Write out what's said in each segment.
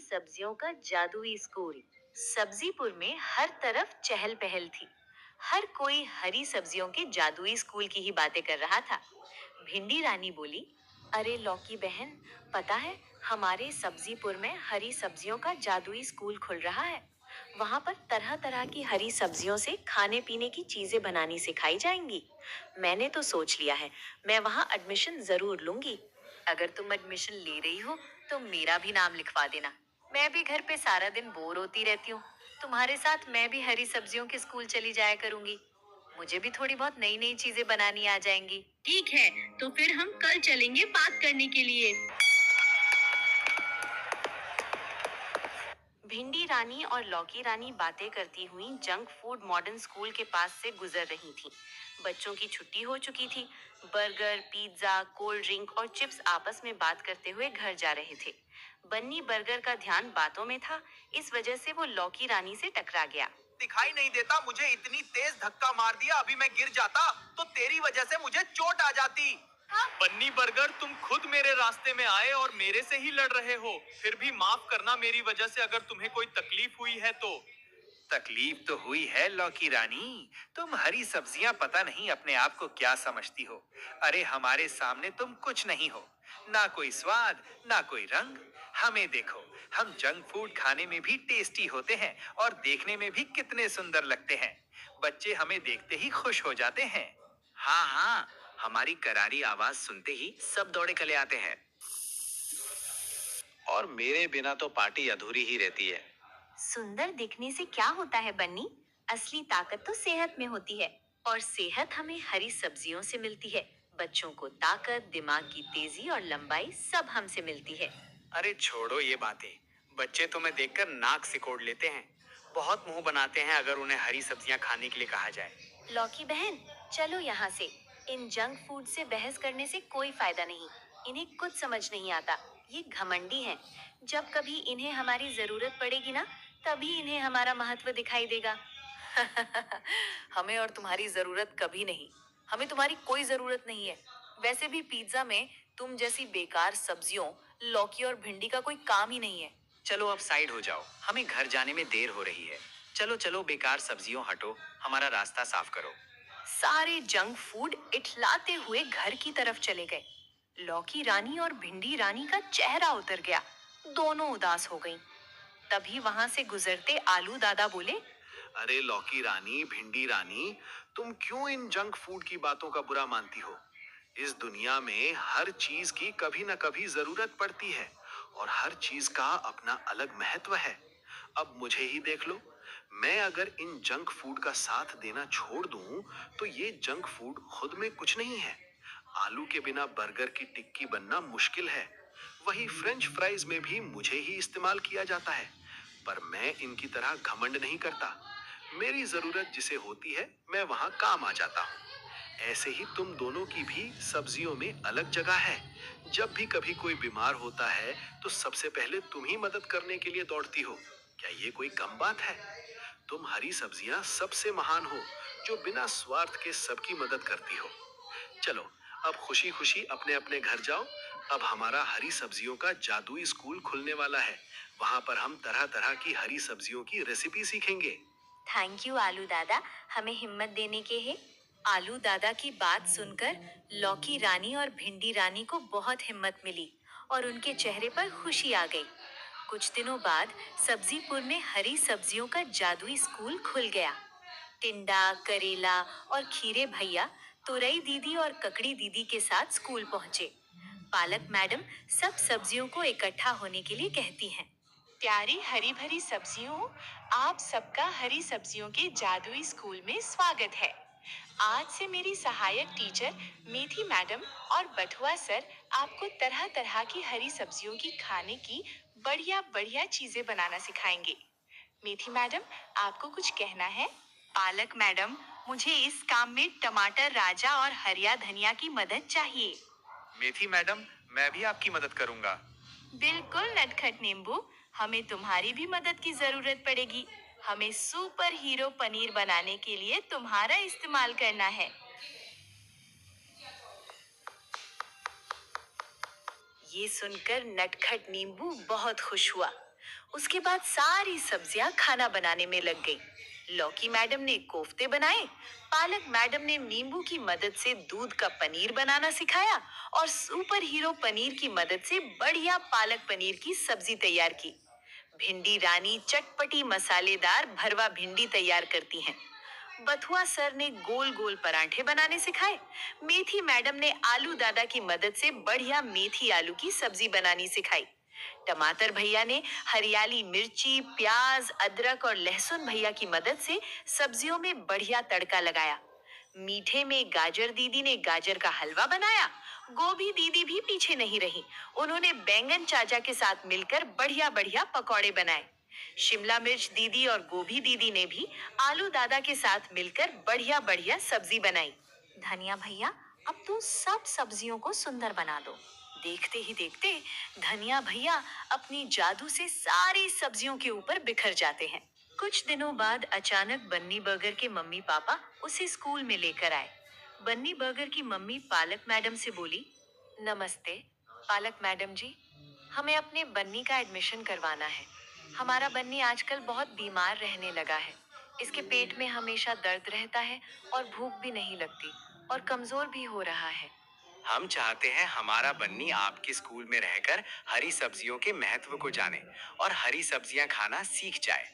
सब्जियों का जादुई स्कूल। सब्जीपुर में हर तरफ चहल पहल थी। हर कोई हरी सब्जियों के जादुई स्कूल की ही बातें कर रहा था। भिंडी रानी बोली, अरे लौकी बहन, पता है हमारे सब्जीपुर में हरी सब्जियों का जादुई स्कूल खुल रहा है। वहां पर तरह तरह की हरी सब्जियों से खाने पीने की चीजें बनानी सिखाई जाएंगी। मैंने तो सोच लिया है, मैं वहां एडमिशन जरूर लूंगी। अगर तुम एडमिशन ले रही हो तो मेरा भी नाम लिखवा देना। मैं भी घर पे सारा दिन बोर होती रहती हूँ। तुम्हारे साथ मैं भी हरी सब्जियों के स्कूल चली जाया करूंगी। मुझे भी थोड़ी बहुत नई नई चीजें बनानी आ जाएंगी। ठीक है, तो फिर हम कल चलेंगे बात करने के लिए। भिंडी रानी और लौकी रानी बातें करती हुई जंक फूड मॉडर्न स्कूल के पास से गुजर रही थीं। बच्चों की छुट्टी हो चुकी थी। बर्गर, पिज्जा, कोल्ड ड्रिंक और चिप्स आपस में बात करते हुए घर जा रहे थे। बन्नी बर्गर का ध्यान बातों में था, इस वजह से वो लौकी रानी से टकरा गया। दिखाई नहीं देता, मुझे इतनी तेज धक्का मार दिया, अभी मैं गिर जाता तो तेरी वजह से मुझे चोट आ जाती। बन्नी बर्गर, तुम खुद मेरे रास्ते में आए और मेरे से ही लड़ रहे हो। फिर भी माफ करना मेरी वजह से अगर तुम्हें कोई तकलीफ हुई है तो। तकलीफ तो हुई है लौकी रानी। तुम हरी सब्जियां पता नहीं अपने आप को क्या समझती हो। अरे हमारे सामने तुम कुछ नहीं हो, ना कोई स्वाद, ना कोई रंग। हमें देखो, हम जंक फूड खाने में भी टेस्टी होते हैं और देखने में भी कितने सुंदर लगते हैं। बच्चे हमें देखते ही खुश हो जाते हैं। हाँ हाँ, हमारी करारी आवाज सुनते ही सब दौड़े चले आते हैं। और मेरे बिना तो पार्टी अधूरी ही रहती है। सुंदर दिखने से क्या होता है बन्नी? असली ताकत तो सेहत में होती है, और सेहत हमें हरी सब्जियों से मिलती है। बच्चों को ताकत, दिमाग की तेजी और लंबाई सब हमसे मिलती है। अरे छोड़ो ये बातें, बच्चे तुम्हें देखकर नाक सिकोड़ लेते हैं। बहुत मुंह बनाते हैं अगर उन्हें हरी सब्जियां खाने के लिए कहा जाए। लौकी बहन, चलो यहाँ से। इन जंक फूड से बहस करने से कोई फायदा नहीं। इन्हें कुछ समझ नहीं आता। ये घमंडी हैं। जब कभी इन्हें हमारी जरूरत पड़ेगी ना, तभी इन्हें हमारा महत्व दिखाई देगा। हमें और तुम्हारी जरूरत कभी नहीं। हमें तुम्हारी कोई जरूरत नहीं है। वैसे भी पिज्जा में तुम जैसी बेकार सब्जियों, लौकी और भिंडी का कोई काम ही नहीं है। चलो अब साइड हो जाओ, हमें घर जाने में देर हो रही है। चलो चलो, बेकार सब्जियों हटो, हमारा रास्ता साफ करो। सारे जंक फूड इठलाते हुए घर की तरफ चले गए। लौकी रानी और भिंडी रानी का चेहरा उतर गया। दोनों उदास हो गईं। तभी वहां से गुजरते आलू दादा बोले, अरे लौकी रानी, भिंडी रानी, तुम क्यों इन जंक फूड की बातों का बुरा मानती हो? इस दुनिया में हर चीज की कभी ना कभी जरूरत पड़ती है और हर चीज का अपना अलग महत्व है। अब मुझे ही देख लो, मैं अगर इन जंक फूड का साथ देना छोड़ दूं तो ये जंक फूड खुद में कुछ नहीं है। आलू के बिना बर्गर की टिक्की बनना मुश्किल है। वही फ्रेंच फ्राइज में भी मुझे ही इस्तेमाल किया जाता है, पर मैं इनकी तरह घमंड नहीं करता। मेरी जरूरत जिसे होती है मैं वहां काम आ जाता हूँ। ऐसे ही तुम दोनों की भी सब्जियों में अलग जगह है। जब भी कभी कोई बीमार होता है तो सबसे पहले तुम ही मदद करने के लिए दौड़ती हो। क्या ये कोई कम बात है? तुम हरी सब्जियां सबसे महान हो, जो बिना स्वार्थ के सबकी मदद करती हो। चलो अब खुशी खुशी अपने अपने घर जाओ। अब हमारा हरी सब्जियों का जादुई स्कूल खुलने वाला है। वहां पर हम तरह तरह की हरी सब्जियों की रेसिपी सीखेंगे। थैंक यू आलू दादा, हमें हिम्मत देने के है। आलू दादा की बात सुनकर लौकी रानी और भिंडी रानी को बहुत हिम्मत मिली और उनके चेहरे पर खुशी आ गई। कुछ दिनों बाद सब्जीपुर में हरी सब्जियों का जादुई स्कूल खुल गया। टिंडा, करेला और खीरे भैया तुरई दीदी और ककड़ी दीदी के साथ स्कूल पहुंचे। पालक मैडम सब सब्जियों को इकट्ठा होने के लिए कहती हैं। प्यारी हरी भरी सब्जियों, आप सबका हरी सब्जियों के जादुई स्कूल में स्वागत है। आज से मेरी सहायक टीचर मेथी मैडम और बथुआ सर आपको तरह तरह की हरी सब्जियों की खाने की बढ़िया बढ़िया चीजें बनाना सिखाएंगे। मेथी मैडम, आपको कुछ कहना है? पालक मैडम, मुझे इस काम में टमाटर राजा और हरिया धनिया की मदद चाहिए। मेथी मैडम, मैं भी आपकी मदद करूंगा। बिल्कुल नटखट नींबू, हमें तुम्हारी भी मदद की जरूरत पड़ेगी। हमें सुपर हीरो पनीर बनाने के लिए तुम्हारा इस्तेमाल करना है। ये सुनकर नटखट नींबू बहुत खुश हुआ। उसके बाद सारी सब्जियां खाना बनाने में लग गई। लौकी मैडम ने कोफ्ते बनाए, पालक मैडम ने नींबू की मदद से दूध का पनीर बनाना सिखाया और सुपर हीरो पनीर की मदद से बढ़िया पालक पनीर की सब्जी तैयार की। भिंडी रानी चटपटी मसालेदार भरवा भिंडी तैयार करती हैं। बथुआ सर ने गोल गोल परांठे बनाने सिखाए। मेथी मैडम ने आलू दादा की मदद से बढ़िया मेथी आलू की सब्जी बनानी सिखाई। टमाटर भैया ने हरियाली मिर्ची, प्याज, अदरक और लहसुन भैया की मदद से सब्जियों में बढ़िया तड़का लगाया। मीठे में गाजर दीदी ने गाजर का हलवा बनाया। गोभी दीदी भी पीछे नहीं रही, उन्होंने बैंगन चाचा के साथ मिलकर बढ़िया बढ़िया पकौड़े बनाए। शिमला मिर्च दीदी और गोभी दीदी ने भी आलू दादा के साथ मिलकर बढ़िया बढ़िया सब्जी बनाई। धनिया भैया, अब तू सब सब्जियों को सुंदर बना दो। देखते ही देखते धनिया भैया अपनी जादू से सारी सब्जियों के ऊपर बिखर जाते हैं। कुछ दिनों बाद अचानक बन्नी बर्गर के मम्मी पापा उसे स्कूल में लेकर आए। बन्नी बर्गर की मम्मी पालक मैडम से बोली, नमस्ते पालक मैडम जी, हमें अपने बन्नी का एडमिशन करवाना है। हमारा बन्नी आजकल बहुत बीमार रहने लगा है। इसके पेट में हमेशा दर्द रहता है और भूख भी नहीं लगती और कमजोर भी हो रहा है। हम चाहते हैं हमारा बन्नी आपके स्कूल में रहकर हरी सब्जियों के महत्व को जाने और हरी सब्जियां खाना सीख जाए।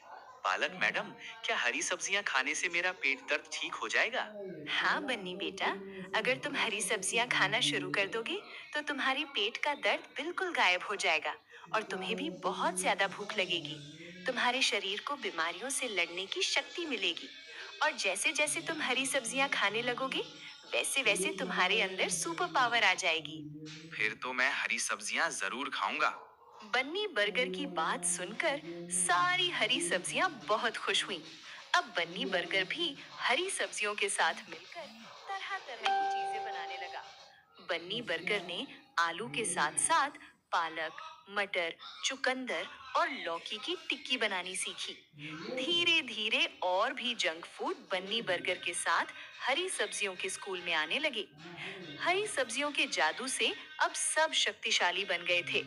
पालक मैडम, क्या हरी सब्जियां खाने से मेरा पेट दर्द ठीक हो जाएगा? हाँ बन्नी बेटा, अगर तुम हरी सब्जियां खाना शुरू कर दोगे तो तुम्हारी पेट का दर्द बिल्कुल गायब हो जाएगा और तुम्हें भी बहुत ज्यादा भूख लगेगी। तुम्हारे शरीर को बीमारियों से लड़ने की शक्ति मिलेगी और जैसे जैसे तुम हरी सब्जियां खाने लगोगे वैसे वैसे तुम्हारे अंदर सुपर पावर आ जाएगी। फिर तो मैं हरी सब्जियां जरूर खाऊंगा। बन्नी बर्गर की बात सुनकर सारी हरी सब्जियां बहुत खुश हुईं। अब बन्नी बर्गर भी हरी सब्जियों के साथ मिलकर तरह तरह की चीजें बनाने लगा। बन्नी बर्गर ने आलू के साथ साथ पालक, मटर, चुकंदर और लौकी की टिक्की बनानी सीखी। धीरे धीरे और भी जंक फूड बन्नी बर्गर के साथ हरी सब्जियों के स्कूल में आने लगे। हरी सब्जियों के जादू से अब सब शक्तिशाली बन गए थे।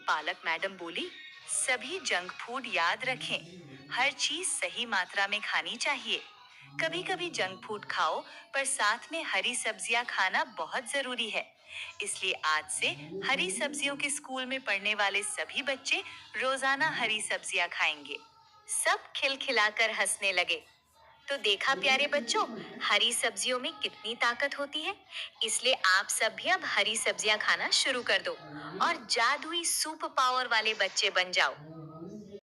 पालक मैडम बोली, सभी जंक फूड याद रखें, हर चीज सही मात्रा में खानी चाहिए। कभी कभी जंक फूड खाओ, पर साथ में हरी सब्जियां खाना बहुत जरूरी है। इसलिए आज से हरी सब्जियों के स्कूल में पढ़ने वाले सभी बच्चे रोजाना हरी सब्जियां खाएंगे। सब खिलखिलाकर हंसने लगे। तो देखा प्यारे बच्चों, हरी सब्जियों में कितनी ताकत होती है। इसलिए आप सब भी अब हरी सब्जियां खाना शुरू कर दो और जादुई सुपर पावर वाले बच्चे बन जाओ।